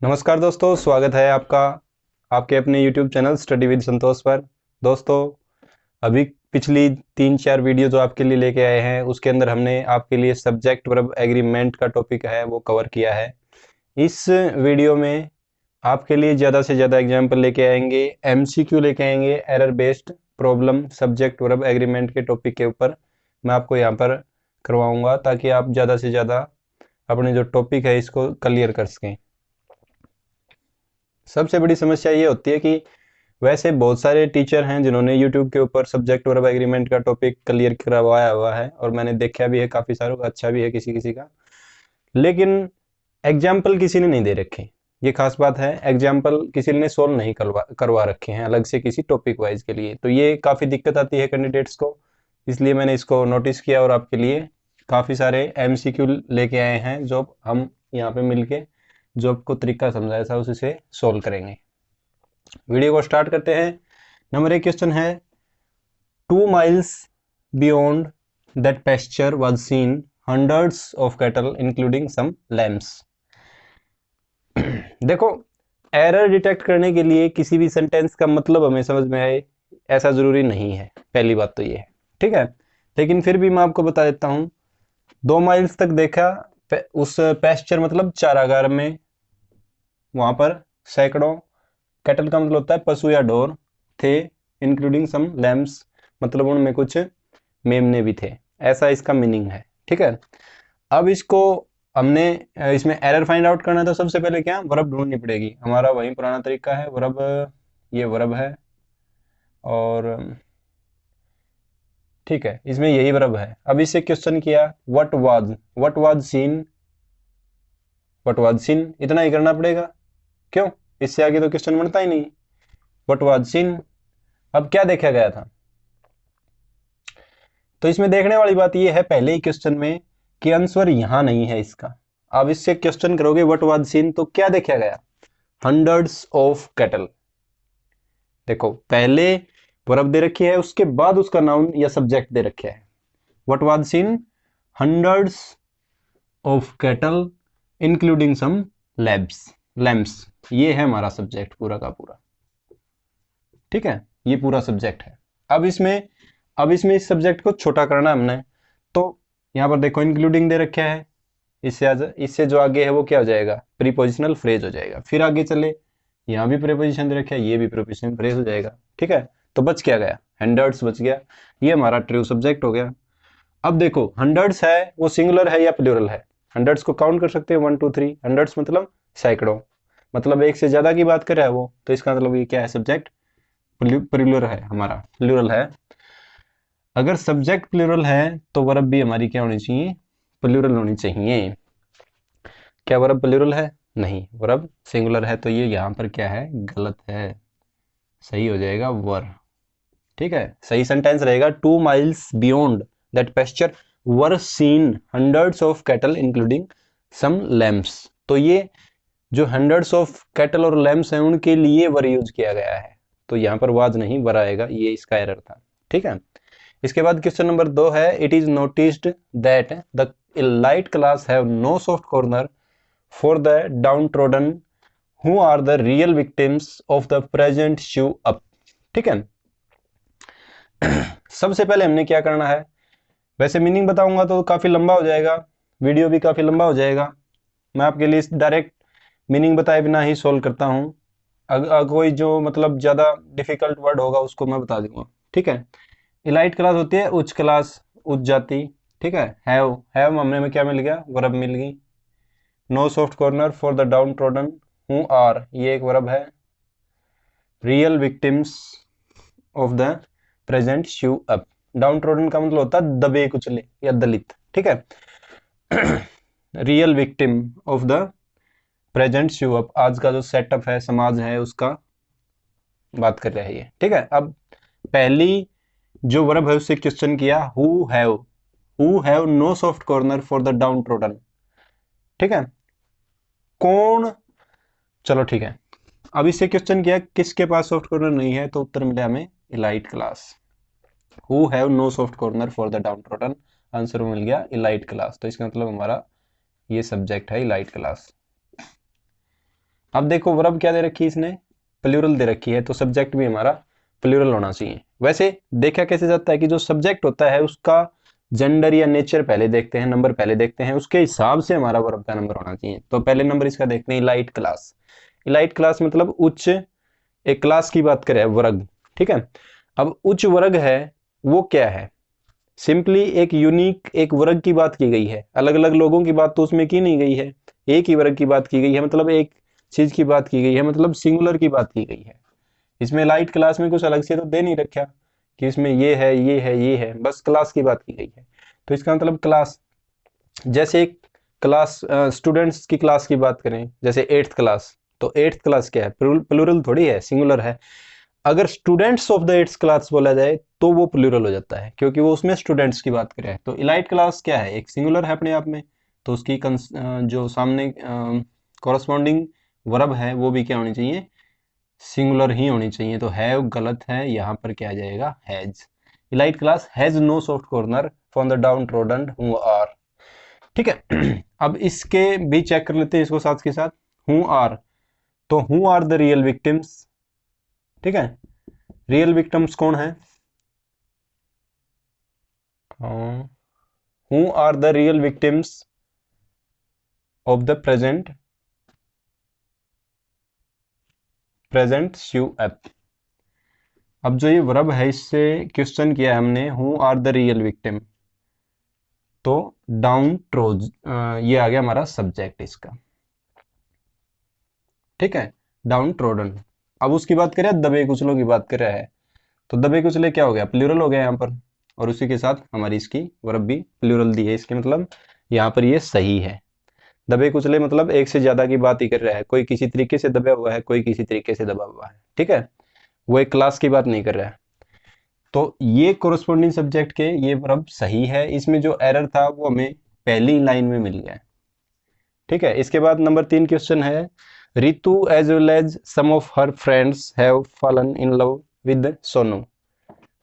नमस्कार दोस्तों, स्वागत है आपका आपके अपने YouTube चैनल स्टडी विद संतोष पर। दोस्तों, अभी पिछली 3-4 वीडियो जो आपके लिए लेके आए हैं उसके अंदर हमने आपके लिए सब्जेक्ट वर्ब एग्रीमेंट का टॉपिक है वो कवर किया है। इस वीडियो में आपके लिए ज़्यादा से ज़्यादा एग्जाम्पल लेके आएंगे, MCQ लेके आएंगे, error based problem subject verb agreement के टॉपिक के ऊपर मैं आपको यहाँ पर करवाऊँगा ताकि आप ज़्यादा से ज़्यादा अपने जो टॉपिक है इसको क्लियर कर सकें। सबसे बड़ी समस्या ये होती है कि वैसे बहुत सारे टीचर हैं जिन्होंने YouTube के ऊपर सब्जेक्ट वर्ब एग्रीमेंट का टॉपिक क्लियर करवाया हुआ है और मैंने देखा भी है, काफ़ी सारों का अच्छा भी है किसी किसी का, लेकिन एग्जाम्पल किसी ने नहीं दे रखे। ये खास बात है, एग्जाम्पल किसी ने सोल्व नहीं करवा रखे हैं अलग से किसी टॉपिक वाइज के लिए, तो ये काफ़ी दिक्कत आती है कैंडिडेट्स को। इसलिए मैंने इसको नोटिस किया और आपके लिए काफ़ी सारे MCQ लेके आए हैं जो हम यहाँ पे मिलके जो आपको तरीका समझाया था उसी सोल्व करेंगे। वीडियो को स्टार्ट करते हैं। नंबर 1 क्वेश्चन है, 2 miles beyond that pasture was seen hundreds of cattle including some lambs। देखो, एरर डिटेक्ट करने के लिए किसी भी सेंटेंस का मतलब हमें समझ में आए ऐसा जरूरी नहीं है, पहली बात तो ये है, ठीक है। लेकिन फिर भी मैं आपको बता देता हूँ, 2 माइल्स तक देखा, उस पेस्चर मतलब चारागार में, वहां पर सैकड़ों, कैटल का मतलब होता है पशु या ढोर, थे, इंक्लूडिंग सम लैम्स मतलब उनमें कुछ मेमने भी थे, ऐसा इसका मीनिंग है, ठीक है। अब इसको हमने इसमें एरर फाइंड आउट करना है तो सबसे पहले क्या वर्ब ढूंढनी पड़ेगी। हमारा वही पुराना तरीका है, वर्ब, ये वर्ब है और ठीक है, इसमें यही वर्ब है। अब इससे क्वेश्चन किया, what was scene, what was scene, इतना ही करना पड़ेगा। क्यों, इससे आगे तो क्वेश्चन बनता ही नहीं। व्हाट वाज सीन, अब क्या देखा गया था, तो इसमें देखने वाली बात यह है पहले ही क्वेश्चन में कि आंसर यहां नहीं है इसका। अब इससे क्वेश्चन करोगे व्हाट वाज सीन तो क्या देखा गया, हंड्रेड्स ऑफ कैटल। देखो, पहले वर्ब दे रखी है, उसके बाद उसका नाउन या सब्जेक्ट दे रखे है। What was seen hundreds of cattle including some lambs, ये है हमारा सब्जेक्ट पूरा का पूरा, ठीक है, ये पूरा सब्जेक्ट है। अब इसमें इस सब्जेक्ट को छोटा करना है हमने, तो यहाँ पर देखो इंक्लूडिंग दे रखा है, इससे जो आगे है वो क्या हो जाएगा, प्रीपोजिशनल फ्रेज हो जाएगा। फिर आगे चले, यहाँ भी प्रीपोजिशन दे रखा है, ये भी प्रीपोजिशन फ्रेज हो जाएगा, ठीक है। तो बच क्या गया, हंड्रेड्स बच गया, ये हमारा ट्रू सब्जेक्ट हो गया। अब देखो, हंड्रेड्स है वो सिंगुलर है या प्लूरल है, हंड्रेड्स को काउंट कर सकते हैं 1 2 3, हंड्रेड्स मतलब सैकड़ों, मतलब एक से ज्यादा की बात कर रहा है वो, तो इसका मतलब ये क्या है, सब्जेक्ट प्लूरल है, हमारा प्लूरल है। अगर सब्जेक्ट प्लूरल है तो वर्ब भी हमारी क्या होनी चाहिए, प्लूरल होनी चाहिए। क्या वर्ब प्लूरल है, नहीं, वर्ब सिंगुलर है, तो ये यहाँ पर क्या है, गलत है, सही हो जाएगा वर, ठीक है। सही सेंटेंस रहेगा, 2 miles beyond that pasture were seen hundreds of cattle including some lambs। तो ये जो हंड्रेड्स ऑफ कैटल और लैम्स हैं उनके लिए वर यूज किया गया है, तो यहाँ पर वाज नहीं वर आएगा, ये इसका एरर था, ठीक है। इसके बाद क्वेश्चन नंबर 2 है, it is noticed that the elite class have no soft corner for the downtrodden who are the real victims of the present set up, ठीक है। सबसे पहले हमने क्या करना है, वैसे मीनिंग बताऊंगा तो काफी लंबा हो जाएगा, वीडियो भी काफी लंबा हो जाएगा, मैं आपके लिए डायरेक्ट मीनिंग बताए बिना ही सोल्व करता हूँ। कोई जो मतलब ज्यादा डिफिकल्ट वर्ड होगा उसको मैं बता दूंगा, ठीक है। इलाइट क्लास होती है उच्च क्लास, उच्च जाति, ठीक है। हैव हमने में क्या मिल गया, वर्ब मिल गई। No soft corner for the downtrodden who are, ये एक वर्ब है। Real victims of the present set up, downtrodden का मतलब होता है दबे कुचले या दलित, ठीक है। Real victim of the present set up, आज का जो सेटअप है, समाज है, उसका बात कर रहा है ये, ठीक है। अब पहली जो वर्ब है उससे क्वेश्चन किया, who have no soft corner for the downtrodden, ठीक है, कौन, चलो ठीक है। अब इससे क्वेश्चन किया किसके पास सॉफ्ट कॉर्नर नहीं है, तो उत्तर मिला हमें elite class. Who have no soft corner for the downtrodden, answer मिल गया इलाइट क्लास, तो इसका मतलब हमारा ये सब्जेक्ट है इलाइट क्लास। अब देखो वर्ब क्या दे रखी है इसने, प्लूरल दे रखी है, तो सब्जेक्ट भी हमारा प्लूरल होना चाहिए। वैसे देखा कैसे जाता है कि जो सब्जेक्ट होता है उसका जेंडर या नेचर पहले देखते हैं, नंबर पहले देखते हैं, उसके हिसाब से हमारा वर्ब का नंबर होना चाहिए। तो पहले नंबर इसका देखते हैं, इलाइट क्लास। इलाइट क्लास मतलब उच्च, एक क्लास की बात करें, वर्ग, ठीक है। अब उच्च वर्ग है वो क्या है, सिंपली एक यूनिक एक वर्ग की बात की गई है, अलग अलग लोगों की बात तो उसमें की नहीं गई है, एक ही वर्ग की बात की गई है, मतलब एक चीज की बात की गई है, मतलब सिंगुलर की बात की गई है। इसमें लाइट क्लास में कुछ अलग से तो दे नहीं रखा कि इसमें ये है ये है ये है, बस क्लास की बात की गई है। तो इसका मतलब क्लास, जैसे एक क्लास, स्टूडेंट्स की क्लास की बात करें, जैसे एट्थ क्लास, तो एट्थ क्लास क्या है, प्लूरल थोड़ी है, सिंगुलर है। अगर students of the eighth class बोला जाए तो वो प्लूरल हो जाता है, क्योंकि वो उसमें स्टूडेंट्स की बात कर रहा है। तो इलाइट क्लास क्या है, एक सिंगुलर है अपने आप में, तो उसकी जो सामने कॉरस्पॉन्डिंग वर्ब है वो भी क्या होनी चाहिए, सिंगुलर ही होनी चाहिए। तो हैव गलत है, यहाँ पर क्या आ जाएगा, has. Elite class has no soft corner from the downtrodden who are, ठीक है। अब इसके भी चेक कर लेते हैं इसको साथ के साथ, हु आर, तो who are the real victims, ठीक है। रियल विक्टिम्स कौन है, who are the real victims of the present SUF। अब जो ये वर्ब है इससे क्वेश्चन किया है हमने, who are the real victim, तो डाउन ट्रोज, ये आ गया हमारा सब्जेक्ट इसका, ठीक है, डाउन ट्रोडन। अब उसकी बात करें, दबे कुचलों की बात कर रहा है, तो दबे कुचले क्या हो गया, प्लूरल हो गया यहाँ पर, और उसी के साथ हमारी इसकी वर्ब भी प्लूरल दी है, इसके मतलब यहाँ पर ये सही है। दबे कुचले मतलब एक से ज्यादा की बात ही कर रहा है, कोई किसी तरीके से दबा हुआ है, कोई किसी तरीके से दबा हुआ है, ठीक है, वो एक क्लास की बात नहीं कर रहा है। तो ये कोरस्पॉन्डिंग सब्जेक्ट के ये वर्ब सही है, इसमें जो एरर था वो हमें पहली लाइन में मिल गया है, ठीक है। इसके बाद नंबर 3 क्वेश्चन है, Ritu as well as some of her friends have fallen in love with Sonu,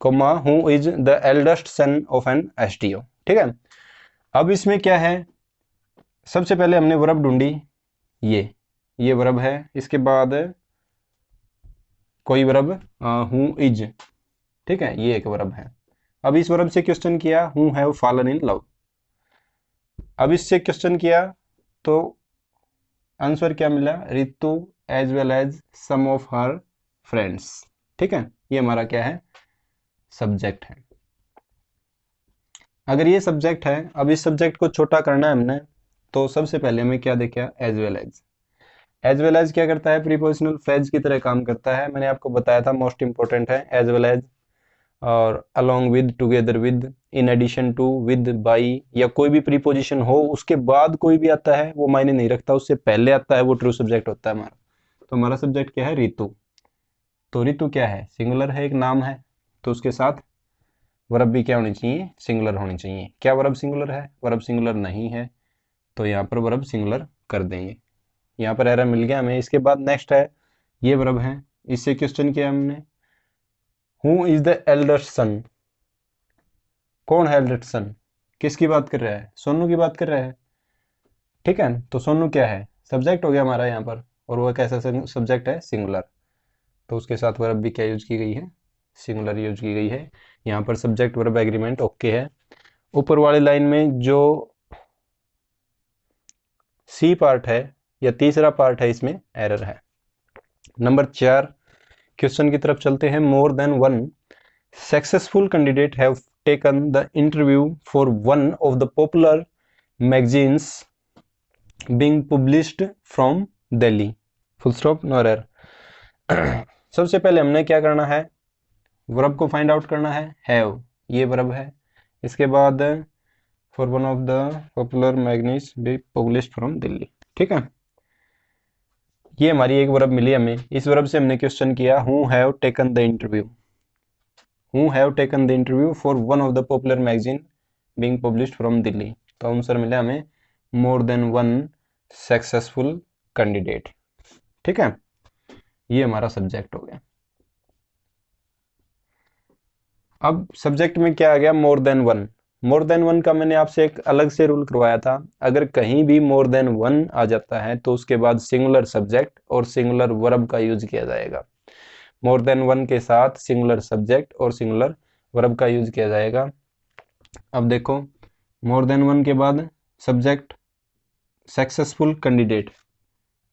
comma who is the eldest son of an SDO, ठीक है। अब इसमें क्या है, सबसे पहले हमने वर्ब ढूंढी, ये वर्ब है, इसके बाद कोई वर्ब, हु इज, ठीक है, ये एक वर्ब है। अब इस वर्ब से क्वेश्चन किया, who have fallen in love. अब इससे क्वेश्चन किया तो आंसर क्या मिला, Ritu as well as some of her friends, ठीक है, ये हमारा क्या है, सब्जेक्ट है। अगर ये सब्जेक्ट है, अब इस सब्जेक्ट को छोटा करना है हमने, तो सबसे पहले हमें क्या देखा, as well as. As well as क्या करता है, प्रीपोजिशनल फ्रेज की तरह काम करता है, मैंने आपको बताया था, मोस्ट इंपॉर्टेंट है एज वेल एज, और along with, together with, in addition to, with, by, या कोई भी प्रीपोजिशन हो उसके बाद कोई भी आता है वो मायने नहीं रखता, उससे पहले आता है वो ट्रू सब्जेक्ट होता है हमारा। तो हमारा सब्जेक्ट क्या है, रितु। तो रितु क्या है, सिंगुलर है, एक नाम है, तो उसके साथ वर्ब भी क्या होनी चाहिए, सिंगुलर होनी चाहिए। क्या वर्ब सिंगुलर है, वर्ब सिंगुलर नहीं है, तो यहाँ पर वर्ब सिंगुलर कर देंगे। यहाँ पर एरर मिल गया हमें। इसके बाद नेक्स्ट है, ये वर्ब है, इससे क्वेश्चन किया हमने, हु इज द एल्डेस्ट सन, कौन है एल्डेस्ट सन, किसकी बात कर रहा है, सोनू की बात कर रहा है, ठीक है। तो सोनू क्या है, सब्जेक्ट हो गया हमारा यहाँ पर, और वो कैसा सब्जेक्ट है, सिंगुलर, तो उसके साथ वर्ब भी क्या यूज की गई है, सिंगुलर यूज की गई है। यहाँ पर सब्जेक्ट वर्ब एग्रीमेंट ओके है। ऊपर वाली लाइन में जो सी पार्ट है या तीसरा पार्ट है, इसमें एरर है। नंबर 4 क्वेश्चन की तरफ चलते हैं, more than one successful candidate have taken the interview for one of the popular magazines being published from Delhi, full stop, no error. सबसे पहले हमने क्या करना है, वर्ब को फाइंड आउट करना है, हैव, ये वर्ब है। इसके बाद for one of the popular magazines be published from Delhi, ठीक है। ये हमारी एक वर्ब मिली हमें, इस वर्ब से हमने क्वेश्चन किया, who have taken the interview, who have taken the interview for one of the popular magazine being published from Delhi, तो आंसर मिला हमें मोर देन वन सक्सेसफुल कैंडिडेट, ठीक है। ये हमारा सब्जेक्ट हो गया। अब सब्जेक्ट में क्या आ गया, मोर देन वन, मोर देन वन का मैंने आपसे एक अलग से रूल करवाया था, अगर कहीं भी मोर देन वन आ जाता है तो उसके बाद सिंगुलर सब्जेक्ट और सिंगुलर वर्ब का यूज किया जाएगा। मोर देन वन के साथ सिंगुलर सब्जेक्ट और सिंगुलर वर्ब का यूज किया जाएगा। अब देखो, मोर देन वन के बाद सब्जेक्ट सक्सेसफुल कैंडिडेट,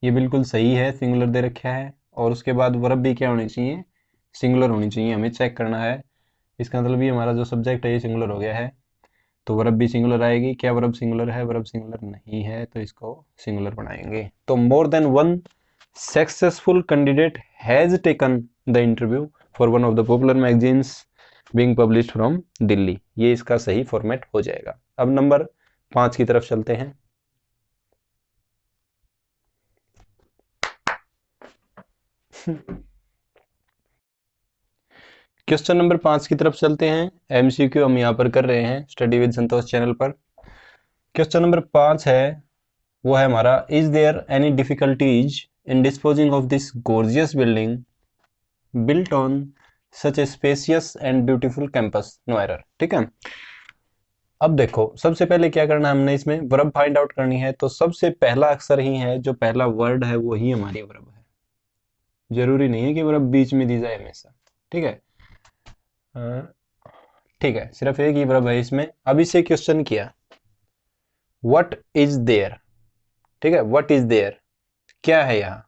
ये बिल्कुल सही है, सिंगुलर दे रखा है। और उसके बाद वर्ब भी क्या होनी चाहिए, सिंगुलर होनी चाहिए, हमें चेक करना है। इसका मतलब भी हमारा जो सब्जेक्ट है ये सिंगुलर हो गया है, तो वर्ब भी सिंगुलर आएगी। क्या वर्ब सिंगुलर है? वर्ब सिंगुलर नहीं है, तो इसको सिंगुलर बनाएंगे। तो मोर than one successful candidate has taken the interview for one of the popular magazines being published from Delhi, ये इसका सही फॉर्मेट हो जाएगा। अब नंबर 5 की तरफ चलते हैं। क्वेश्चन नंबर 5 की तरफ चलते हैं। एमसीक्यू हम यहाँ पर कर रहे हैं स्टडी विद संतोष चैनल पर। क्वेश्चन नंबर 5 है, वो है हमारा, is there any difficulties in disposing of this gorgeous building built on such a spacious and beautiful campus? No error. ठीक है, अब देखो, सबसे पहले क्या करना है, हमने इसमें वर्ब फाइंड आउट करनी है। तो सबसे पहला अक्षर ही है, जो पहला वर्ड है वो ही हमारी वर्ब है। जरूरी नहीं है कि वर्ब बीच में दी जाए हमेशा। ठीक है, ठीक है, सिर्फ एक ही वर्ब है इसमें। अब इसे क्वेश्चन किया, व्हाट इज देयर। ठीक है, व्हाट इज देयर, क्या है यहाँ?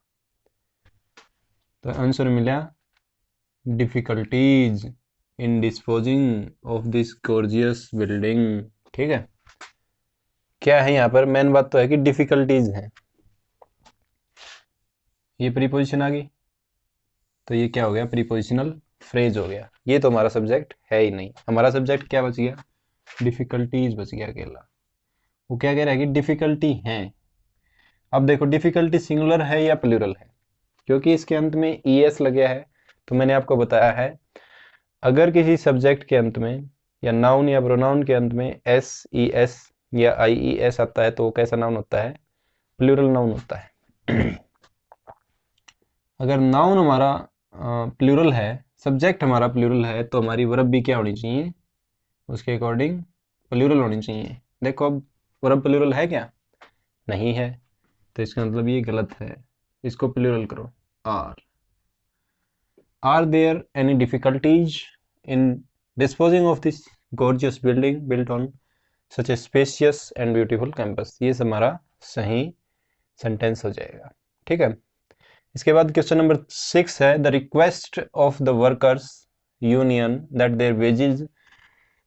तो आंसर मिला difficulties in disposing of this gorgeous building. ठीक है, क्या है यहाँ पर? मेन बात तो है कि डिफिकल्टीज है। ये प्रीपोजिशन आ गई, तो ये क्या हो गया? प्रीपोजिशनल फ्रेज हो गया। ये तो हमारा सब्जेक्ट है ही नहीं। हमारा सब्जेक्ट क्या बच गया? डिफिकल्टीज बच गया अकेला। वो क्या कह रहा है कि डिफिकल्टी है। अब देखो, डिफिकल्टी सिंगुलर है या प्लूरल है, क्योंकि इसके अंत में ईएस लगे है। तो मैंने आपको बताया है, अगर किसी सब्जेक्ट के अंत में या नाउन या प्रोनाउन के अंत में एस ई एस या आई ई एस आता है तो वो कैसा नाउन होता है? प्लूरल नाउन होता है। अगर नाउन हमारा प्लूरल है, सब्जेक्ट हमारा प्लूरल है, तो हमारी वर्ब भी क्या होनी चाहिए? उसके अकॉर्डिंग प्लूरल होनी चाहिए। देखो, अब वर्ब प्लूरल है क्या? नहीं है, तो इसका मतलब ये गलत है। इसको प्लूरल करो, are there any difficulties in disposing of this gorgeous building built on such a spacious and beautiful campus? ये हमारा सही सेंटेंस हो जाएगा। ठीक है, इसके बाद क्वेश्चन नंबर 6 है, the request of the workers union that their wages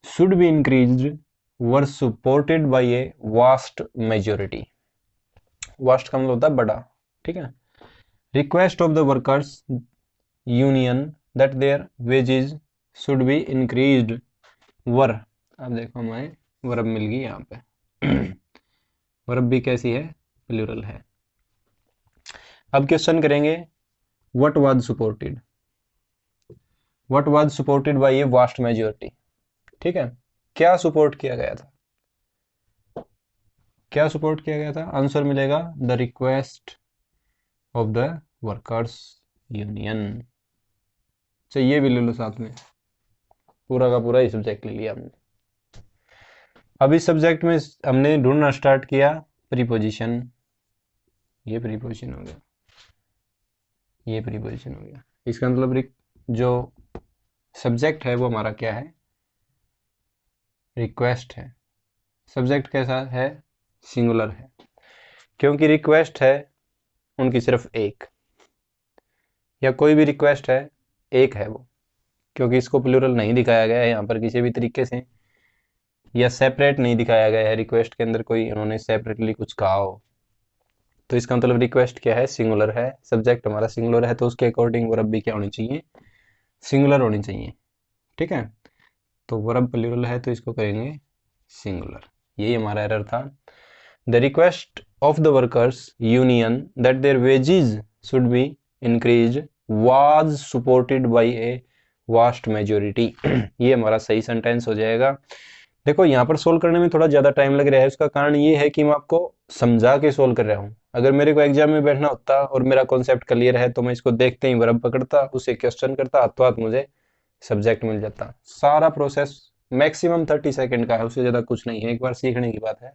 should be increased were supported by a vast majority. Vast का मतलब होता है बड़ा। ठीक है, request of the workers union that their wages should be increased were. अब देखो, हमें वर्ब मिल गई यहाँ पे। वर्ब भी कैसी है? प्लूरल है। अब क्वेश्चन करेंगे, what was supported. What was supported by a vast majority. ठीक है, क्या सपोर्ट किया गया था? क्या सपोर्ट किया गया था? आंसर मिलेगा the request of the workers union. चाहिए भी ले लो साथ में, पूरा का पूरा ही सब्जेक्ट ले लिया हमने। अब इस सब्जेक्ट में हमने ढूंढना स्टार्ट किया प्रीपोजिशन। ये प्रीपोजिशन हो गया, ये प्रीपोजिशन हो गया। इसका मतलब जो सब्जेक्ट है वो हमारा क्या है? रिक्वेस्ट है। सब्जेक्ट कैसा है? सिंगुलर है, क्योंकि रिक्वेस्ट है उनकी सिर्फ एक, या कोई भी रिक्वेस्ट है एक है वो, क्योंकि इसको प्लूरल नहीं दिखाया गया है यहाँ पर किसी भी तरीके से, या सेपरेट नहीं दिखाया गया है रिक्वेस्ट के अंदर कोई उन्होंने सेपरेटली कुछ कहा हो। तो इसका मतलब रिक्वेस्ट क्या है? सिंगुलर है। सब्जेक्ट हमारा सिंगुलर है, तो उसके अकॉर्डिंग वर्ब भी क्या होनी चाहिए? सिंगुलर होनी चाहिए। ठीक है, तो वर्ब प्लूरल है तो इसको करेंगे सिंगुलर। यही हमारा एरर था। The request of the workers union that their wages should be increase was supported by a vast majority. ये हमारा सही सेंटेंस हो जाएगा। देखो, यहाँ पर सोल्व करने में थोड़ा ज़्यादा टाइम लग रहा है। उसका कारण ये है कि मैं आपको समझा के सोल्व कर रहा हूँ। अगर मेरे को एग्जाम में बैठना होता और मेरा कॉन्सेप्ट क्लियर है तो मैं इसको देखते ही वर्ब पकड़ता, उसे क्वेश्चन करता, हाथों हाथ मुझे सब्जेक्ट मिल जाता। सारा प्रोसेस मैक्सिमम 30 सेकंड का है, उससे ज्यादा कुछ नहीं है, एक बार सीखने की बात है।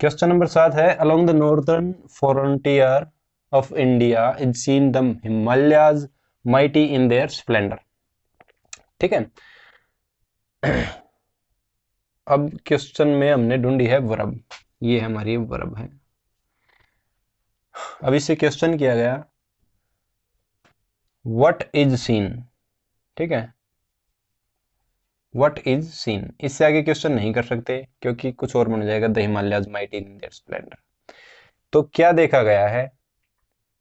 क्वेश्चन नंबर 7 है, along the northern frontier of India is seen the Himalayas mighty in their Splendor. ठीक है। अब क्वेश्चन में हमने ढूंढी है वर्ब, ये हमारी वर्ब है। अब इससे क्वेश्चन किया गया व्हाट इज सीन। ठीक है, व्हाट इज सीन, इससे आगे क्वेश्चन नहीं कर सकते क्योंकि कुछ और बन जाएगा, the Himalayas mighty in their Splendor. तो क्या देखा गया है,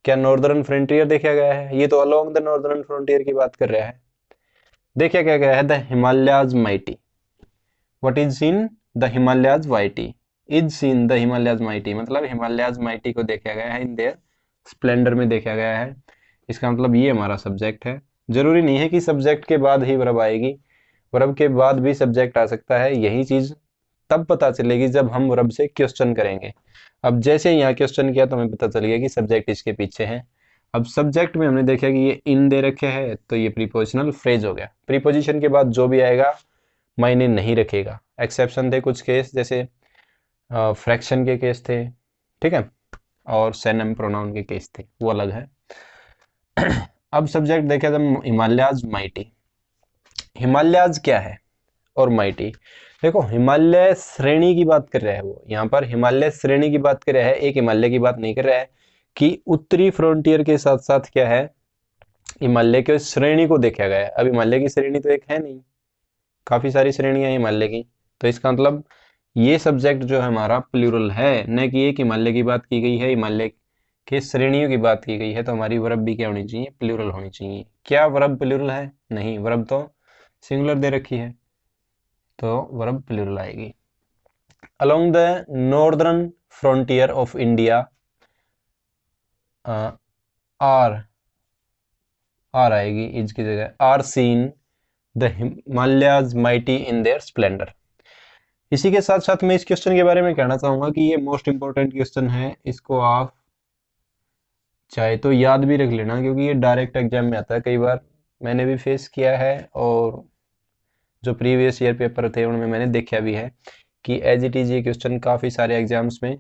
क्या नॉर्दर्न फ्रंटियर देखा गया है, ये तो अलोंग द नॉर्दर्न फ्रंटियर की बात कर रहा है। देखा क्या गया है, the Himalayas mighty. What is seen, the Himalayas mighty. Is seen the Himalayas mighty, मतलब हिमालयाज माइटी को देखा गया है इन देयर स्प्लेंडर में देखा गया है। इसका मतलब ये हमारा सब्जेक्ट है। जरूरी नहीं है कि सब्जेक्ट के बाद ही वर्ब आएगी, वर्ब के बाद भी सब्जेक्ट आ सकता है। यही चीज तब पता चलेगी जब हम वर्ब से क्वेश्चन करेंगे। अब जैसे यहाँ क्वेश्चन किया तो हमें पता चल गया कि सब्जेक्ट इसके पीछे है। अब सब्जेक्ट में हमने देखा कि ये इन दे रखे हैं, तो ये प्रीपोजिशनल फ्रेज हो गया। प्रीपोजिशन के बाद जो भी आएगा मायने नहीं रखेगा। एक्सेप्शन थे कुछ केस, जैसे फ्रैक्शन के केस थे, ठीक है, और सेनम प्रोनाउन के केस थे, वो अलग है। अब सब्जेक्ट देखा जब हिमालयाज माइटी। हिमालयाज क्या है और माइटी, देखो हिमालय श्रेणी की बात कर रहा है वो, यहाँ पर हिमालय श्रेणी की बात कर रहा है, एक हिमालय की बात नहीं कर रहा है कि उत्तरी फ्रंटियर के साथ साथ क्या है, हिमालय के श्रेणी को देखा गया है। अब हिमालय की श्रेणी तो एक है नहीं, काफी सारी श्रेणियां हैं हिमालय की। तो इसका मतलब ये सब्जेक्ट जो है हमारा प्लूरल है, न कि एक हिमालय की बात की गई है, हिमालय के श्रेणियों की बात की गई है। तो हमारी वर्ब भी क्या होनी चाहिए, प्लूरल होनी चाहिए। क्या वर्ब प्लूरल है, नहीं, वर्ब तो सिंगुलर दे रखी है, तो वर्ब प्लूरल आएगी। Along the northern frontier of India, are are आएगी, इज की जगह are seen the Himalayas mighty in their splendour. इसी के साथ साथ मैं इस क्वेश्चन के बारे में कहना चाहूंगा कि ये मोस्ट इंपॉर्टेंट क्वेश्चन है, इसको आप चाहे तो याद भी रख लेना क्योंकि ये डायरेक्ट एग्जाम में आता है। कई बार मैंने भी फेस किया है और जो प्रीवियस ईयर पेपर थे उनमें मैंने देखा भी है कि एज इट इज ये क्वेश्चन काफ़ी सारे एग्जाम्स में,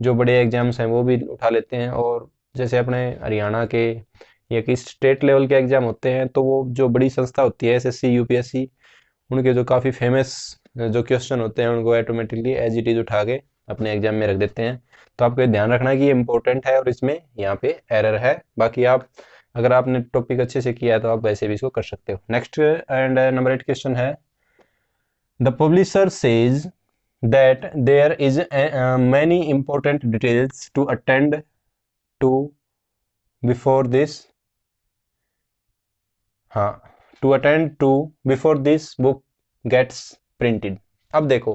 जो बड़े एग्जाम्स हैं वो भी उठा लेते हैं। और जैसे अपने हरियाणा के या कि स्टेट लेवल के एग्जाम होते हैं, तो वो जो बड़ी संस्था होती है एसएससी यूपीएससी, उनके जो काफ़ी फेमस जो क्वेश्चन होते हैं उनको ऑटोमेटिकली एज इट इज उठा के अपने एग्जाम में रख देते हैं। तो आपको ध्यान रखना है कि ये इंपॉर्टेंट है और इसमें यहाँ पे एरर है। बाकी आप अगर आपने टॉपिक अच्छे से किया है तो आप वैसे भी इसको कर सकते हो। नेक्स्ट एंड नंबर 8 क्वेश्चन है, the publisher says that there is many important details to attend to before this, हाँ, to attend to before this book gets printed। अब देखो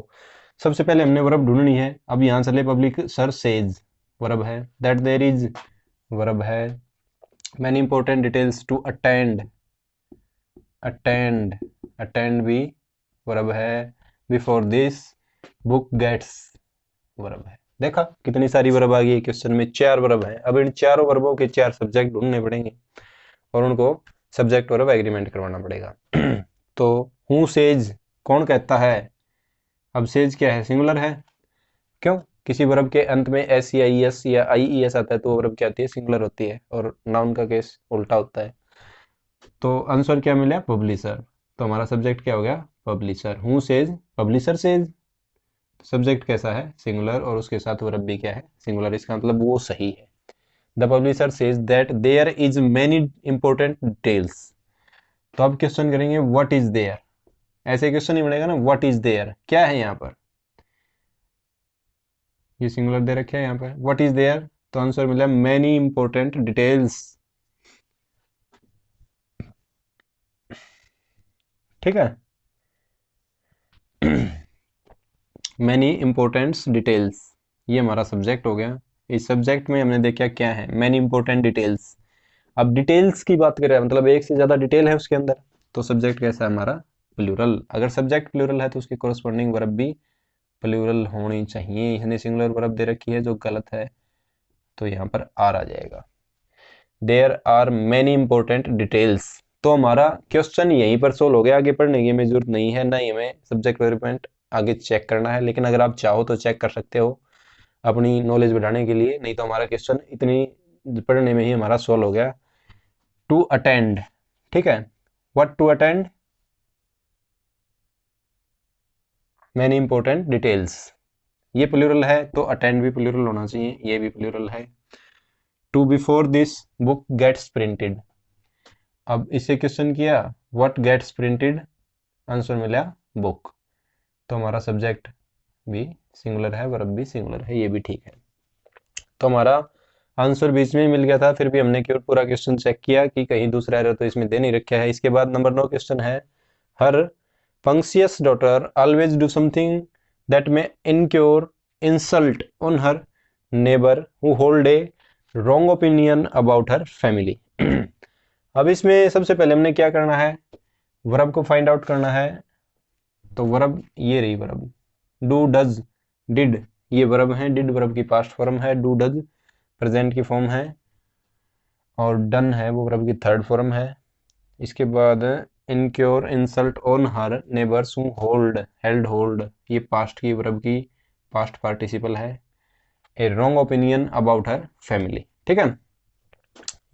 सबसे पहले हमने वर्ब ढूंढनी है। अब यहाँ चले, पब्लिक सर सेज वर्ब है, that there is वर्ब है, many important details to attend, attend attend भी वर्ब है, before this book gets verb है। देखा कितनी सारी वर्ब आ गई क्वेश्चन में, 4 वर्ब है। अब इन चारों वर्बों के 4 सब्जेक्ट ढूंढने पड़ेंगे और उनको सब्जेक्ट वर्ब एग्रीमेंट करवाना पड़ेगा। तो हूँ सेज, कौन कहता है। अब सेज क्या है, सिंगुलर है। क्यों, किसी वर्ब के अंत में एस या ई एस या आई ई एस आता है तो वर्ब क्या होती है, सिंगुलर होती है, और नाउन का केस उल्टा होता है। तो आंसर क्या मिला, पब्लिशर। तो हमारा सब्जेक्ट क्या हो गया, पब्लिशर। हूँ सेज, पब्लिशर सेज। सब्जेक्ट कैसा है, सिंगुलर, और उसके साथ वर्ब भी क्या है, सिंगुलर। इसका मतलब वो सही है। The publisher says that there is many important details. तो अब क्वेश्चन करेंगे व्हाट इज देयर। ऐसे क्वेश्चन नहीं बनेगा ना, व्हाट इज देयर, क्या है यहाँ पर, ये सिंगुलर दे रखे है यहाँ पर, व्हाट इज देयर। तो आंसर मिला मेनी इंपॉर्टेंट डिटेल्स। ठीक है, मैनी इंपॉर्टेंट डिटेल्स, ये हमारा सब्जेक्ट हो गया। इस सब्जेक्ट में हमने देखा क्या है, मैनी इंपॉर्टेंट डिटेल्स। अब डिटेल्स की बात करें, मतलब एक से ज्यादा डिटेल है उसके अंदर, तो सब्जेक्ट कैसा है हमारा, प्लूरल। अगर सब्जेक्ट प्लूरल है तो उसकी कोरस्पॉन्डिंग वर्ब भी प्लूरल होनी चाहिए। इसने सिंगुलर वर्ब दे रखी है जो गलत है, तो यहाँ पर आर आ जाएगा। There are many important details तो हमारा क्वेश्चन यहीं पर सोल्व हो गया, आगे पढ़ने की हमें जरूरत नहीं है, ना ही हमें सब्जेक्ट डेवलपमेंट आगे चेक करना है। लेकिन अगर आप चाहो तो चेक कर सकते हो अपनी नॉलेज बढ़ाने के लिए, नहीं तो हमारा क्वेश्चन इतनी पढ़ने में ही हमारा सोल्व हो गया। टू अटेंड, ठीक है, what to attend, many important details, ये प्लूरल है तो अटेंड भी प्लूरल होना चाहिए, ये भी प्लूरल है। To before this book gets printed, अब इसे क्वेश्चन किया व्हाट गेट्स प्रिंटेड, आंसर मिला बुक, तो हमारा सब्जेक्ट भी सिंगुलर है, वर्ब भी सिंगुलर है, ये भी ठीक है। तो हमारा आंसर बीच में ही मिल गया था, फिर भी हमने केवल पूरा क्वेश्चन चेक किया कि कहीं दूसरा एरर तो इसमें दे नहीं रखा है। इसके बाद नंबर 9 क्वेश्चन है, her pugnacious daughter always do something that may incur insult on her neighbour who hold a wrong opinion about her family. अब इसमें सबसे पहले हमने क्या करना है, वर्ब को फाइंड आउट करना है। तो वर्ब ये रही वर्ब, डू डज डिड, ये वर्ब है, डिड वर्ब की पास्ट फॉर्म है, डू डज प्रेजेंट की फॉर्म है, और डन है वो वर्ब की थर्ड फॉर्म है। इसके बाद incur insult on her neighbours who hold, held hold, ये पास्ट की वर्ब की पास्ट पार्टिसिपल है। A wrong opinion about her family, ठीक है,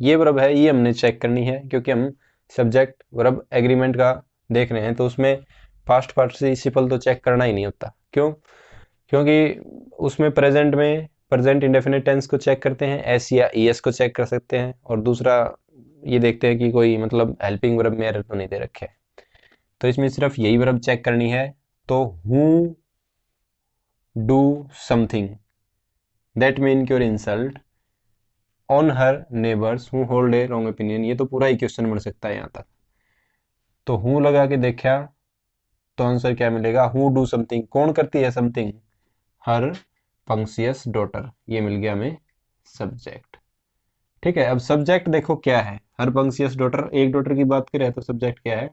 ये वर्ब है, ये हमने चेक करनी है क्योंकि हम सब्जेक्ट वर्ब एग्रीमेंट का देख रहे हैं, तो उसमें पास्ट पार्टिसिपल तो चेक करना ही नहीं होता। क्यों? क्योंकि उसमें प्रेजेंट में प्रेजेंट इंडेफिनिट टेंस को चेक करते हैं, एस या ईएस को चेक कर सकते हैं, और दूसरा ये देखते हैं कि कोई मतलब हेल्पिंग वर्ब में एरर तो नहीं दे रखे। तो इसमें सिर्फ यही वर्ब चेक करनी है। तो who do something that may incur insult on her neighbours who hold a wrong opinion, ये तो पूरा ही क्वेश्चन बन सकता है यहाँ तक। तो हु लगा के देखा तो आंसर क्या मिलेगा, हु डू समथिंग, कौन करती है समथिंग, हर पंक्सियस डॉटर, ये मिल गया हमें सब्जेक्ट। ठीक है, अब सब्जेक्ट देखो क्या है, हर पंक्सियस डॉटर, एक डॉटर की बात करें तो सब्जेक्ट क्या है,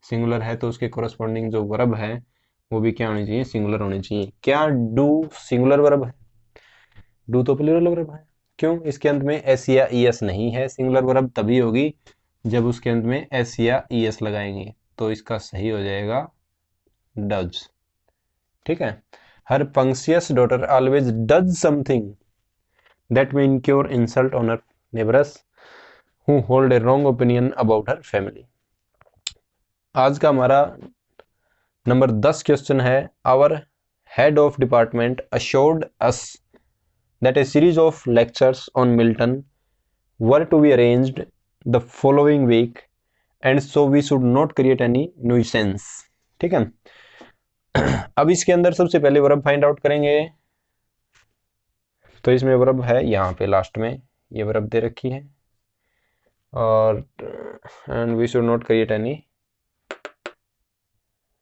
सिंगुलर है, तो उसके कोरस्पॉन्डिंग जो वर्ब है वो भी क्या होनी चाहिए, सिंगुलर होनी चाहिए। क्या डू सिंगुलर वर्ब है, डू तो प्लूरल वर्ब है। क्यों? इसके अंत में एस या ई एस नहीं है, सिंगुलर वर्ब तभी होगी जब उसके अंत में एस या ई एस लगाएंगे, तो इसका सही हो जाएगा डज। ठीक है, her pugnacious daughter always does something that may incur insult on her neighbours who hold a wrong opinion about her family. आज का हमारा नंबर 10 क्वेश्चन है, our head of department assured us that a series of lectures on Milton were to be arranged the following week and so we should not create any nuisance। ठीक है, अब इसके अंदर सबसे पहले वर्ब फाइंड आउट करेंगे। तो इसमें वर्ब है यहाँ पे लास्ट में, ये वर्ब दे रखी है, और and we should not create any,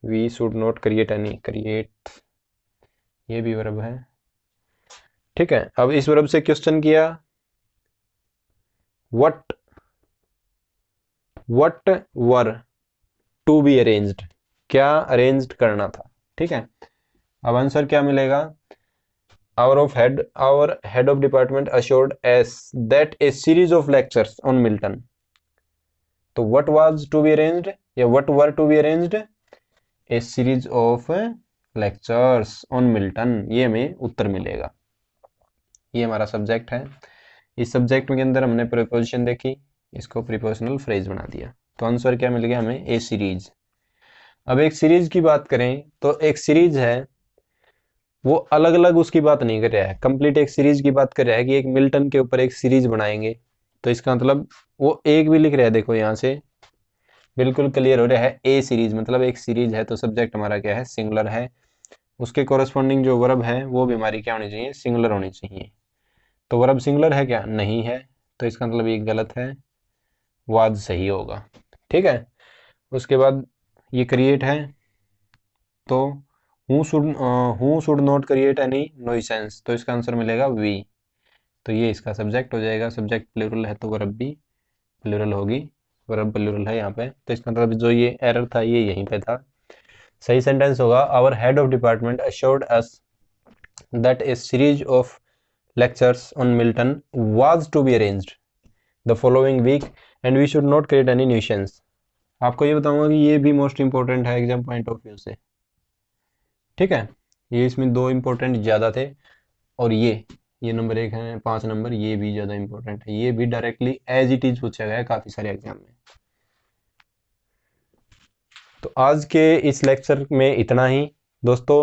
we should not create any, create, ये भी वर्ब है। ठीक है, अब इस वर्ब से क्वेश्चन किया, what were to be arranged, क्या अरेंज्ड करना था। ठीक है, अब आंसर क्या मिलेगा, our head of department assured us that a series of lectures on Milton, तो what was to be arranged या what were to be arranged, a series of lectures on Milton, ये हमें उत्तर मिलेगा। ये हमारा सब्जेक्ट है, इस सब्जेक्ट के अंदर हमने प्रीपोजिशन देखी, इसको प्रीपोजिशनल फ्रेज बना दिया, तो आंसर क्या मिल गया हमें, ए सीरीज। अब एक सीरीज की बात करें तो एक सीरीज है वो अलग अलग उसकी बात नहीं कर रहा है, कंप्लीट एक सीरीज की बात कर रहा है कि एक मिल्टन के ऊपर एक सीरीज बनाएंगे, तो इसका मतलब वो एक भी लिख रहा है, देखो यहाँ से बिल्कुल क्लियर हो रहा है, ए सीरीज मतलब एक सीरीज है, तो सब्जेक्ट हमारा क्या है, सिंगुलर है, उसके कोरस्पॉन्डिंग जो वर्ब है वो भी हमारी क्या होनी चाहिए, सिंगुलर होनी चाहिए। तो वर्ब सिंगुलर है क्या, नहीं है, तो इसका मतलब ये गलत है, वाज सही होगा। ठीक है, उसके बाद ये क्रिएट है, तो who should not create any nuisance, तो इसका आंसर मिलेगा वी, तो ये इसका सब्जेक्ट हो जाएगा। सब्जेक्ट प्लूरल है तो वर्ब भी प्लूरल होगी, वर्ब प्लूरल है यहाँ पे, तो इसका मतलब जो ये एरर था ये यहीं पे था। सही सेंटेंस होगा, our head of department assured us that a series of lectures on Milton was to be arranged the following week and we should not create any nuisance. आपको ये बताऊंगा कि ये भी मोस्ट इंपॉर्टेंट है एग्जाम पॉइंट ऑफ व्यू से, ठीक है। ये इसमें 2 इंपॉर्टेंट ज़्यादा थे, और ये नंबर 1 है, 5 नंबर ये भी ज़्यादा इंपॉर्टेंट है, ये भी डायरेक्टली एज इट इज पूछा गया है काफ़ी सारे एग्जाम में। तो आज के इस लेक्चर में इतना ही दोस्तों।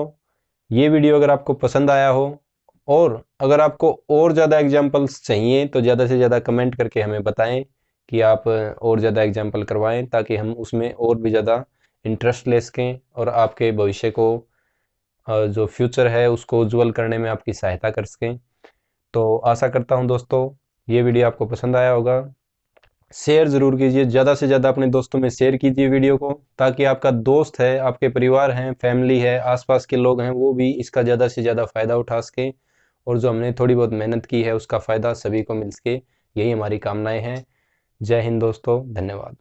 ये वीडियो अगर आपको पसंद आया हो, और अगर आपको और ज़्यादा एग्जाम्पल्स चाहिए तो ज़्यादा से ज़्यादा कमेंट करके हमें बताएं कि आप और ज़्यादा एग्जाम्पल करवाएं, ताकि हम उसमें और भी ज़्यादा इंटरेस्ट ले सकें और आपके भविष्य को जो फ्यूचर है उसको उज्जवल करने में आपकी सहायता कर सकें। तो आशा करता हूं दोस्तों ये वीडियो आपको पसंद आया होगा। शेयर ज़रूर कीजिए, ज़्यादा से ज़्यादा अपने दोस्तों में शेयर कीजिए वीडियो को, ताकि आपका दोस्त है, आपके परिवार हैं, फैमिली है, आसपास के लोग हैं, वो भी इसका ज़्यादा से ज़्यादा फ़ायदा उठा सकें, और जो हमने थोड़ी बहुत मेहनत की है उसका फ़ायदा सभी को मिल सके। यही हमारी कामनाएं हैं। जय हिंद दोस्तों, धन्यवाद।